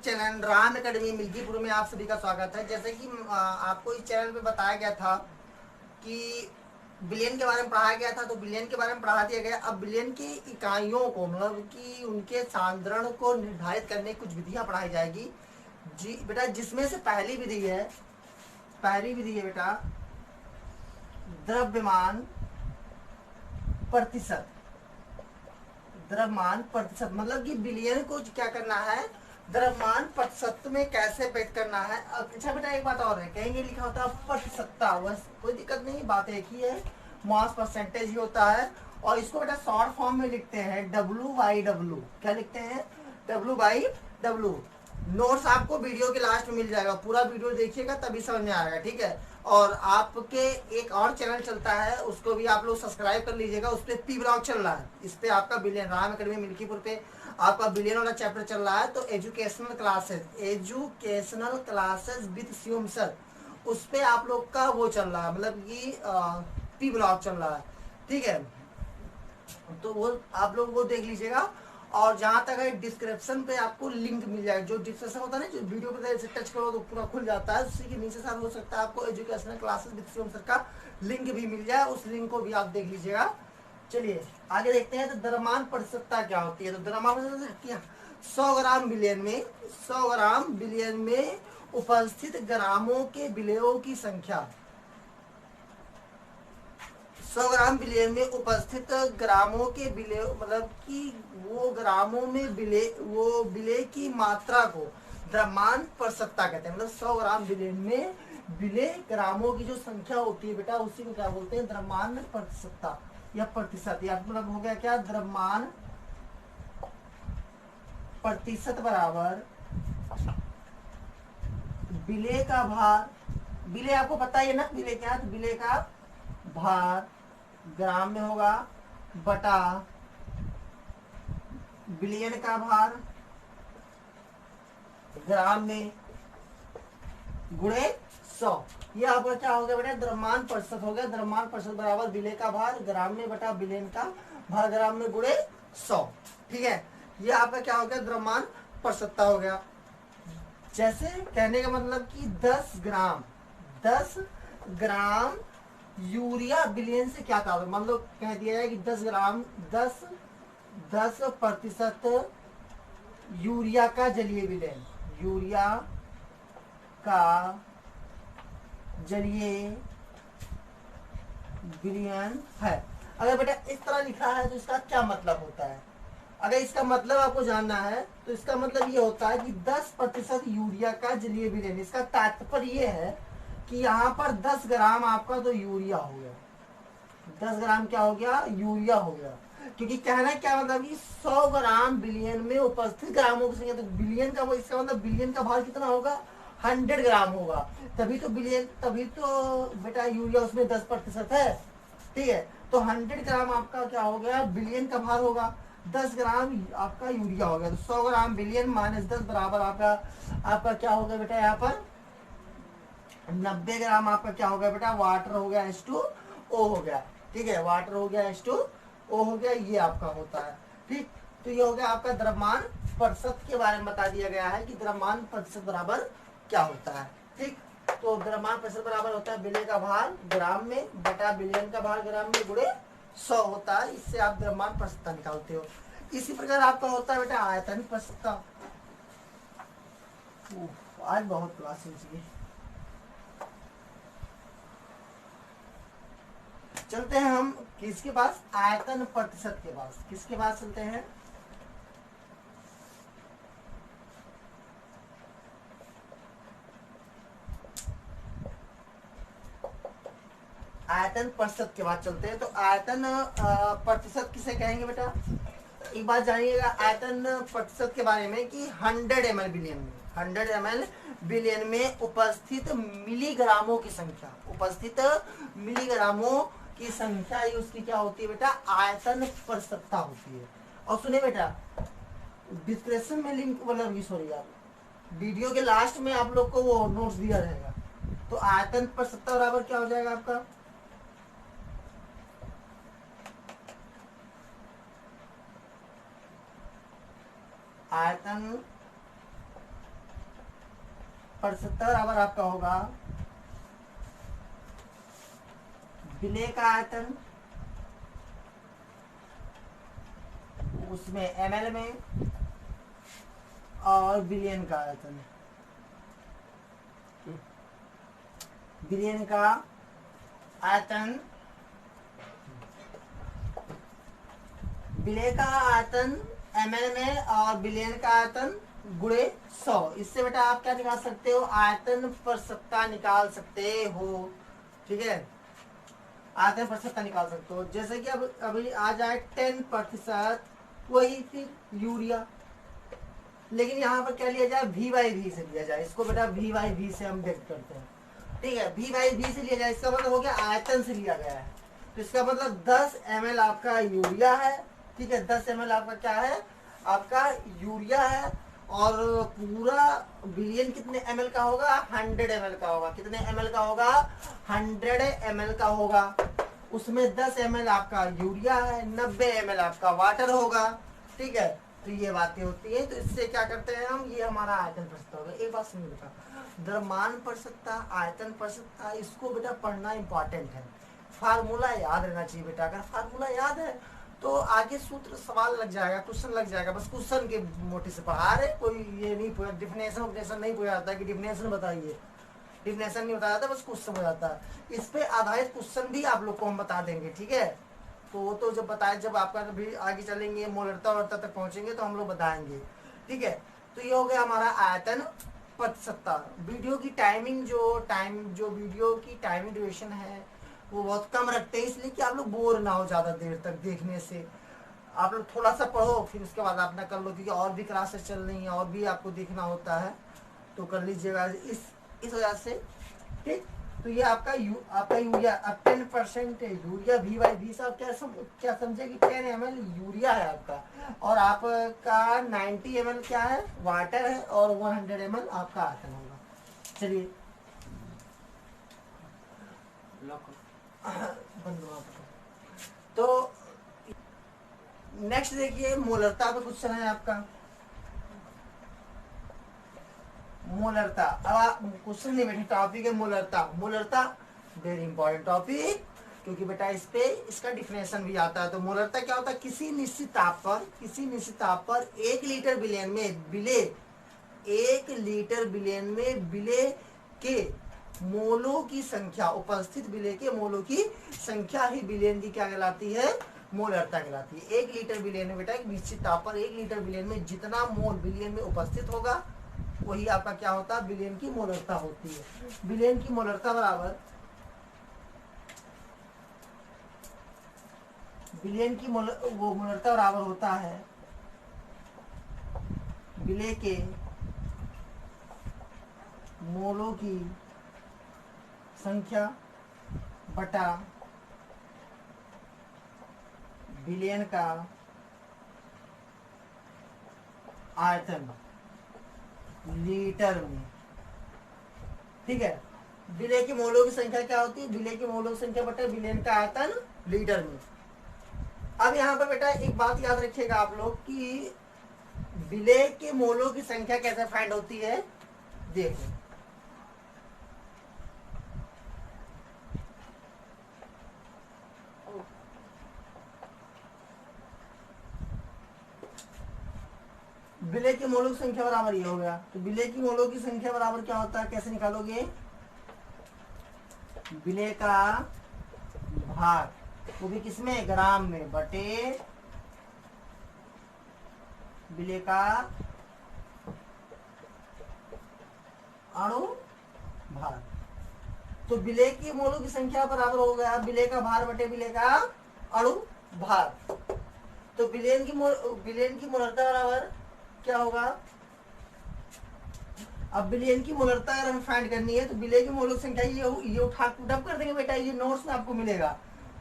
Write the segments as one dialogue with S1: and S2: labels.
S1: Channel Ram academy Milkipur में आप सभी का स्वागत है। जैसे कि आपको इस चैनल पे बताया गया था कि बिलियन के बारे में पढ़ाया गया था, तो बिलियन के बारे में पढ़ा दिया गया। अब बिलियन की इकाइयों को मतलब कि उनके सांद्रण को निर्धारित करने की कुछ विधियां पढ़ाई जाएगी जी बेटा, जिसमें से पहली विधि है बेटा द्रव्यमान प्रतिशत। द्रव्यमान प्रतिशत मतलब कि बिलियन को क्या करना है, द्रव्यमान प्रतिशत में कैसे व्यक्त करना है। अच्छा बेटा एक बात और है, कहीं लिखा होता है प्रतिशतता, बस कोई दिक्कत नहीं, बात एक ही है, मास परसेंटेज ही होता है। और इसको बेटा शॉर्ट फॉर्म में लिखते हैं W/W। क्या लिखते हैं? W/W। नोट्स आपको वीडियो के लास्ट में मिल जाएगा, पूरा वीडियो देखिएगा तभी समझ में आएगा, ठीक है। और आपके एक और चैनल चलता है, उसको भी आप लोग सब्सक्राइब कर लीजिएगा, उस पर पी ब्लॉग चल रहा है, इस पे आपका बिलियन राम एकेडमी मिल्कीपुर पे आपका बिलियन वाला चैप्टर चल रहा है। तो educational classes with Shivam sir, उस पे आप लोग का वो चल रहा है, मतलब कि पी ब्लॉग चल रहा है, ठीक है। तो वो आप लोग वो देख लीजिएगा। और जहाँ तक है डिस्क्रिप्शन पे आपको लिंक मिल जाएगा, जो डिस्क्रिप्शन होता है ना, जो वीडियो पे टच करो तो पूरा खुल जाता है, उसी के नीचे साथ हो सकता है आपको educational classes with Shivam sir का लिंक भी मिल जाए, उस लिंक को भी आप देख लीजिएगा। चलिए आगे देखते हैं, तो द्रव्यमान प्रतिशतता क्या होती है। तो द्रव्यमान प्रतिशतता 100 ग्राम बिलियन में 100 ग्राम बिलियन में उपस्थित ग्रामों के विलेयों की संख्या, 100 ग्राम बिलियन में उपस्थित ग्रामों के विलेय मतलब कि वो ग्रामों में विलेय की मात्रा को द्रव्यमान प्रतिशतता कहते हैं। मतलब 100 ग्राम बिलियन में विलेय ग्रामों की जो संख्या होती है बेटा, उसी को क्या बोलते हैं? द्रव्यमान प्रतिशतता या प्रतिशत, या मतलब हो गया क्या, द्रव्यमान प्रतिशत बराबर विलेय का भार। विलेय आपको पता ही है ना, विलेय क्या है? तो विलेय का भार ग्राम में होगा बटा बिलियन का भार ग्राम में गुणे 100। ये आपका क्या हो गया बेटा? द्रव्यमान प्रतिशत हो गया। द्रव्यमान प्रतिशत बराबर विलेय का भार ग्राम में बटा बिलियन का भार ग्राम में गुणे 100, ठीक है। ये आपका क्या हो गया? द्रव्यमान प्रतिशतता हो गया। जैसे कहने का मतलब कि 10 ग्राम यूरिया बिलियन से क्या था, मतलब कह दिया है कि 10% यूरिया का जलीय विलयन, यूरिया का जलीय विलयन है। अगर बेटा इस तरह लिखा है तो इसका क्या मतलब होता है? अगर इसका मतलब आपको जानना है तो इसका मतलब ये होता है कि 10% यूरिया का जलीय विलयन, इसका तात्पर्य ये है कि यहाँ पर 10 ग्राम आपका तो यूरिया हो गया, 10 ग्राम क्या हो गया? यूरिया हो गया। क्योंकि कहना क्या मतलब कि 100 ग्राम बिलियन में उपस्थित ग्रामों की संख्या, तो बिलियन का वो, इसका मतलब बिलियन का भार कितना होगा? 100 ग्राम होगा। तभी तो बेटा यूरिया उसमें 10% है, ठीक है। तो 100 ग्राम आपका क्या हो गया? बिलियन का भार होगा। 10 ग्राम आपका यूरिया हो गया, तो 100 ग्राम बिलियन माइनस 10 बराबर आपका क्या हो गया बेटा? यहाँ पर 90 ग्राम आपका क्या हो गया बेटा? वाटर हो गया, H2O हो गया, ठीक है। वाटर हो गया, H2O हो गया, ये आपका होता है, ठीक। तो ये हो गया आपका द्रव्यमान प्रतिशत के बारे में बता दिया गया है कि द्रव्यमान प्रतिशत बराबर क्या होता है, ठीक। तो द्रव्यमान प्रतिशत बराबर होता है विलेय का भार ग्राम में बटा बिलियन का भार ग्राम में गुणे 100 होता है। इससे आप द्रव्यमान प्रतिशतता निकालते हो। इसी प्रकार आपका होता है बेटा आयतन प्रतिशतता। आज बहुत क्लासेस ये। चलते हैं हम किसके पास? आयतन प्रतिशत के पास। किसके पास चलते हैं? आयतन प्रतिशत के बाद चलते हैं। तो आयतन प्रतिशत किसे कहेंगे बेटा? एक बात जानिएगा आयतन प्रतिशत के बारे में कि 100 ml बिलियन में, 100 ml बिलियन में उपस्थित मिलीग्रामों की संख्या, उपस्थित मिलीग्रामों की संख्या ही उसकी क्या होती है बेटा? आयतन प्रतिशतता होती है। और सुनिए बेटा, डिस्क्रिप्शन में लिंक मतलब सॉरी यार, वीडियो के लास्ट में आप लोग को वो नोट्स दिया रहेगा। तो आयतन प्रतिशतता बराबर क्या हो जाएगा आपका? आयतन 75 बराबर आपका होगा विलेय का आयतन, उसमें ml में, और बिलियन का आयतन, बिलियन का आयतन, विलेय का आयतन ml में और बिलियन का आयतन गुणे 100। इससे बेटा आप क्या निकाल सकते हो, आयतन पर सत्ता निकाल सकते हो। ठीक है, आयतन पर सत्ता निकाल सकते हो। जैसे कि अब अभी आ जाए 10%, वही फिर यूरिया, लेकिन यहाँ पर क्या लिया जाए, V/V से लिया जाए। इसको बेटा V/V से हम व्यक्त करते हैं। ठीक है, V/V से लिया जाए, इसका मतलब हो गया आयतन से लिया गया है। तो इसका मतलब 10 ml आपका यूरिया है। ठीक है, 10 ml आपका क्या है, आपका यूरिया है। और पूरा बिलियन कितने ml का होगा, 100 ml का होगा। कितने ml का होगा, 100 ml का होगा। उसमें 10 ml आपका यूरिया है, 90 ml आपका वाटर होगा। ठीक है, तो ये बातें होती है। तो इससे क्या करते हैं हम, ये हमारा आयतन प्रसत्ता होगा। एक बात समझ बेटा, द्रव्यमान प्रसत्ता, आयतन प्रसत्ता, इसको बेटा पढ़ना इंपॉर्टेंट है। फार्मूला याद रहना चाहिए बेटा। अगर फार्मूला याद है तो आगे सूत्र सवाल लग जाएगा, क्वेश्चन लग जाएगा। बस क्वेश्चन के मोटिव से पढ़ा रहे, कोई ये नहीं डिफिनेशन नहीं पूछा जाता कि डिफिनेशन बताइए, डिफिनेशन नहीं बताया जाता, बस क्वेश्चन हो जाता है। इस पे आधारित क्वेश्चन भी आप लोग को हम बता देंगे। ठीक है, तो वो तो जब बताए, जब आपका भी आगे चलेंगे मोलरता वर्ता तक पहुंचेंगे तो हम लोग बताएंगे। ठीक है, तो ये हो गया हमारा आयतन प्रसत्ता। वीडियो की टाइमिंग जो वीडियो की टाइमिंग ड्यूरेशन है वो बहुत कम रखते हैं, इसलिए कि आप लोग बोर ना हो ज्यादा देर तक देखने से। आप लोग थोड़ा सा पढ़ो, फिर उसके बाद आप ना कर लो, क्योंकि और भी क्लासेस चल रही हैं और भी आपको देखना होता है, तो कर लीजिएगा इस वजह से। ठीक, तो ये आपका यूरिया, अब 10% यूरिया V/V से आप क्या समझे कि 10 ml यूरिया है आपका, और आपका 90 ml क्या है, वाटर है, और 100 ml आपका आयतन होगा। चलिए तो नेक्स्ट देखिए, मोलरता पे क्वेश्चन है आपका। मोलरता, अब क्वेश्चन नहीं बेटा, टॉपिक है मोलरता। मोलरता वेरी इंपॉर्टेंट टॉपिक, क्योंकि बेटा इस पे इसका डिफिनेशन भी आता है। तो मोलरता क्या होता है, किसी निश्चित ताप पर 1 लीटर बिलियन में विलेय, 1 लीटर बिलियन में विलेय के मोलों की संख्या, उपस्थित विलेय के मोलों की संख्या ही बिलियन की क्या कहलाती है, मोलरता कहलाती है। 1 लीटर बिलियन में बेटा एक निश्चित ताप पर 1 लीटर बिलियन में जितना मोल बिलियन में उपस्थित होगा वही आपका क्या होता है, बिलियन की मोलरता होती है। बिलियन की मोलरता बराबर, बिलियन की मोलरता बराबर होता है विलेय के मोलों की संख्या बटा बिलियन का आयतन लीटर में। ठीक है, विलेय की मोलों की संख्या क्या होती है, विलेय की मोलों की संख्या बटा बिलियन का आयतन लीटर में। अब यहाँ पर बेटा एक बात याद रखिएगा आप लोग कि विलेय के मोलों की संख्या कैसे फाइंड होती है, देखो विलेय के मोलों की संख्या बराबर ये हो गया। तो विलेय की मोलों की संख्या बराबर क्या होता है, कैसे निकालोगे, विलेय का भार, वो भी किसमें, ग्राम में, बटे विलेय का अणु भार। तो विलेय की मोलों की संख्या बराबर हो गया विलेय का भार बटे विलेय का अणु भार। तो विलेयन की मोलरता बराबर क्या होगा, अब विलेयन की मोलरता अगर हमें फाइंड करनी है तो विलेय की मोलों की संख्या ये उठा डब कर देंगे बेटा, ये नोट्स में आपको मिलेगा।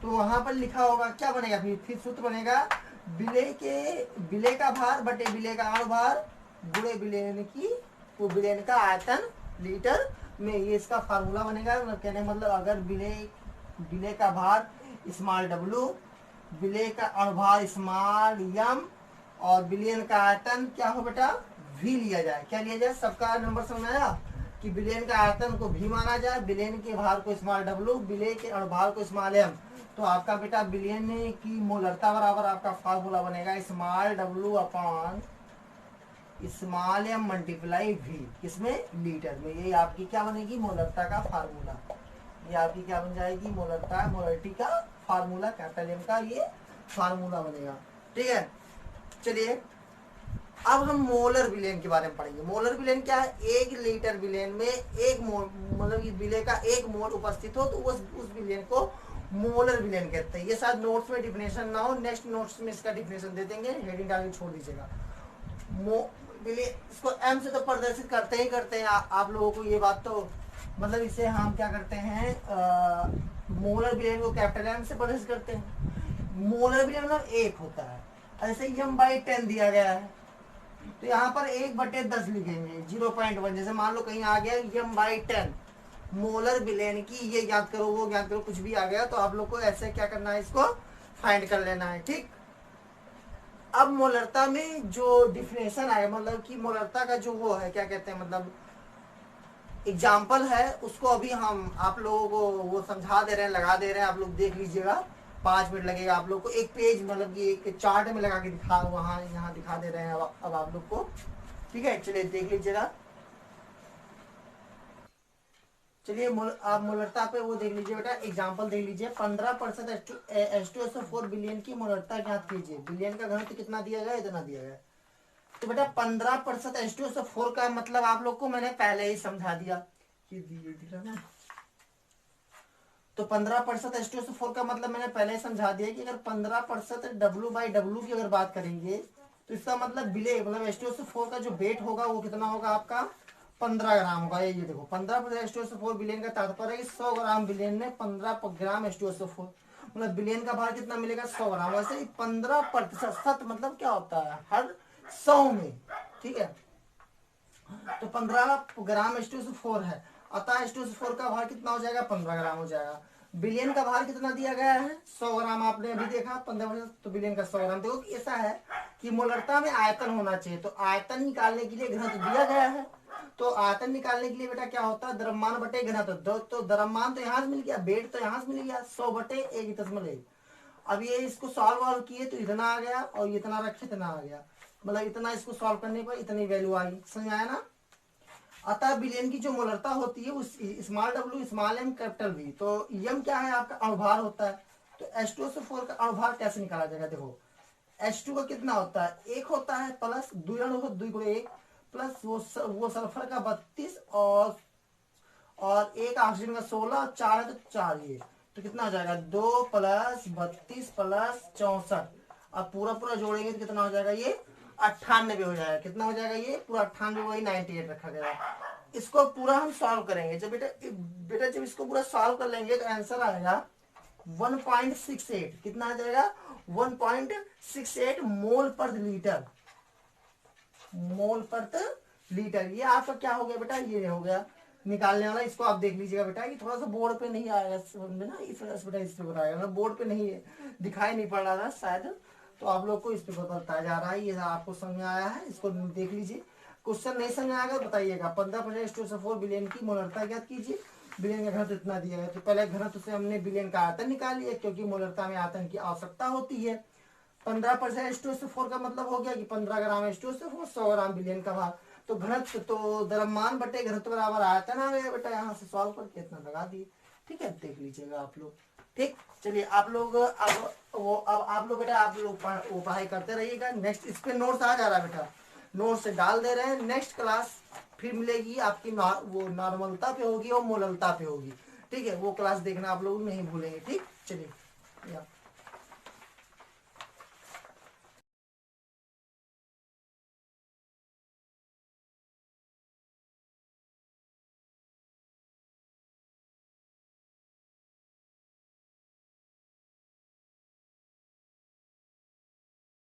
S1: तो वहां पर लिखा होगा, क्या बनेगा, फिर सूत्र बनेगा विलेय का भार बटे विलेय का अणु भार गुणे विलेयन का आयतन लीटर में। ये इसका फार्मूला बनेगा। कहने मतलब अगर विलेय का भार स्मॉल w, विलेय का अणुभार स्मॉल m, और बिलियन का आयतन क्या हो बेटा v लिया जाए। क्या लिया जाए, सबका नंबर समझ आया, कि विलयन का आयतन को भी माना जाए, विलयन के भार को स्मॉल डब्ल्यू, विलय के अणुभार को स्मॉल एम, तो आपका बेटा विलयन की मोलरता बराबर आपका फार्मूला बनेगा small W upon small M multiply V, किसमें, लीटर में। ये आपकी क्या बनेगी, मोलरता का फार्मूला। ये आपकी क्या बन जाएगी, मोलरता, मोलरिटी का फार्मूला, कैपिटल एम का ये फार्मूला बनेगा। ठीक है, चलिए अब हम मोलर विलयन के बारे में पढ़ेंगे। मोलर विलयन क्या है, एक लीटर विलयन में एक मोल, मतलब विलय का एक मोल उपस्थित हो तो उस विलयन को मोलर विलयन कहते हैं। ये शायद नोट्स में डिफिनेशन ना हो, नेक्स्ट नोट्स में इसका डिफिनेशन दे देंगे, हेडिंग डाल के छोड़ दीजिएगा। इसको एम से तो प्रदर्शित करते ही करते हैं आप लोगों को ये बात तो, मतलब इसे हम क्या करते हैं, मोलर विलयन को कैपिटल एम से प्रदर्शित करते हैं। मोलर विलयन मतलब एक होता है, ऐसे m/10 दिया गया है तो यहाँ पर 1/10 लिखेंगे 0.1। जैसे मान लो कहीं आ गया m/10 मोलर विलयन की, ये याद करो वो याद करो, कुछ भी आ गया तो आप लोग को ऐसे क्या करना है, इसको फाइंड कर लेना है। ठीक, अब मोलरता में जो डिफिनेशन आया, मतलब कि मोलरता का जो वो है क्या कहते हैं, मतलब एग्जाम्पल है, उसको अभी हम आप लोगों को वो समझा दे रहे हैं, लगा दे रहे हैं, आप लोग देख लीजिएगा। 5 मिनट लगेगा आप लोग को, एक पेज मतलब कि एक चार्ट में लगा के दिखा, वहां यहाँ दिखा दे रहे हैं अब आप लोग को। ठीक है, चलिए देख लीजिएगा। चलिए आप मोलरता पे वो देख लीजिए बेटा, एग्जाम्पल देख लीजिए। 15% H2SO4 बिलियन की मोलरता ज्ञात कीजिए। बिलियन का घनत्व कितना दिया गया, इतना दिया गया। तो बेटा 15% H2SO4 का मतलब आप लोग को मैंने पहले ही समझा दिया कि दिया ना। तो 15% H2SO4 का मतलब मैंने पहले ही समझा दिया कि अगर 15% W/W की अगर बात करेंगे तो इसका मतलब विलय, मतलब H2SO4 का जो वेट होगा वो कितना होगा आपका, 15 ग्राम होगा। ये देखो 15% H2SO4 बिलियन का तात्पर्य है कि 100 ग्राम बिलियन में 15 ग्राम H2SO4, मतलब बिलियन का भार कितना मिलेगा, 100 ग्राम। वैसे ही 15% मतलब क्या होता है, हर 100 में। ठीक है, तो 15 ग्राम H2SO4 है, अतः H2SO4 का भार कितना हो जाएगा, 15 ग्राम हो जाएगा। बिलियन का भार कितना दिया गया है, 100 ग्राम। आपने अभी देखा 15%, तो बिलियन का 100 ग्राम। देखो ऐसा है कि मोलरता में आयतन होना चाहिए, तो आयतन निकालने के लिए घनत्व दिया गया है। तो आयतन निकालने के लिए बेटा क्या होता है, द्रव्यमान बटे घनत्व। तो द्रव्यमान तो यहाँ से मिल गया, वेट तो यहाँ से मिल गया, 100/1.1। अब ये इसको सॉल्व किए तो इतना आ गया, और इतना रखे इतना आ गया, मतलब इतना इसको सॉल्व करने पर इतनी वैल्यू आई। समझ आया ना। अतः बिलियन की जो मोलरता होती है उस small W small M capital V, तो यम क्या है आपका अणुभार होता है। तो H2SO4 का अणुभार कैसे निकाला जाएगा, देखो H2 का कितना होता है, 1 होता है, प्लस 2 अणु 2 × 1 प्लस वो सल्फर का 32 और एक ऑक्सीजन का 16 और 4 है तो 4, ये तो कितना हो जाएगा, 2 + 32 + 64। अब पूरा पूरा जोड़ेंगे तो कितना हो जाएगा, ये 98 हो जाएगा। कितना हो जाएगा, ये पूरा 98, वही 98 रखा गया। इसको पूरा हम सॉल्व करेंगे। जब बेटा जब इसको पूरा सॉल्व कर लेंगे तो आंसर आएगा 1.68। कितना आ जाएगा, 1.68 मोल पर लीटर, मोल पर लीटर। ये आपका क्या हो गया बेटा, ये हो गया निकालने वाला। इसको आप देख लीजिएगा बेटा, कि थोड़ा सा बोर्ड पे नहीं आएगा समझ में ना, इस वजह से बेटा इस पे बताएगा ना, बोर्ड पे नहीं दिखाई नहीं पड़ रहा था शायद, तो आप लोग को इस पे बताया जा रहा है। ये आपको समझ में आया है, इसको देख लीजिए। क्वेश्चन नहीं समझ आएगा बताइएगा। 15% H2SO4 बिलियन की मोलरता ज्ञात कीजिए। बिलियन का घनत्व इतना दिया है, तो पहले घनत्व से हमने बिलियन का आयतन निकाल लिया, क्योंकि मोलरता में आयतन की आवश्यकता होती है। 15% H2SO4 का मतलब हो गया कि 15 ग्राम H2SO4, 100 ग्राम बिलियन का भार। तो घनत्व तो द्रव्यमान बटे घनत्व बराबर आयतन आ गया बेटा, यहाँ से सॉल्व करके इतना लगा दिए। ठीक है, देख लीजिएगा आप लोग। ठीक, चलिए आप लोग अब आप लोग बेटा आप लोग वो पढ़ाई करते रहिएगा। नेक्स्ट इस पे नोट्स आ जा रहा है बेटा, नोट्स से डाल दे रहे हैं। नेक्स्ट क्लास फिर मिलेगी आपकी वो नॉर्मलता पे होगी और मोलरता पे होगी। ठीक है, वो क्लास देखना आप लोग नहीं भूलेंगे। ठीक, चलिए।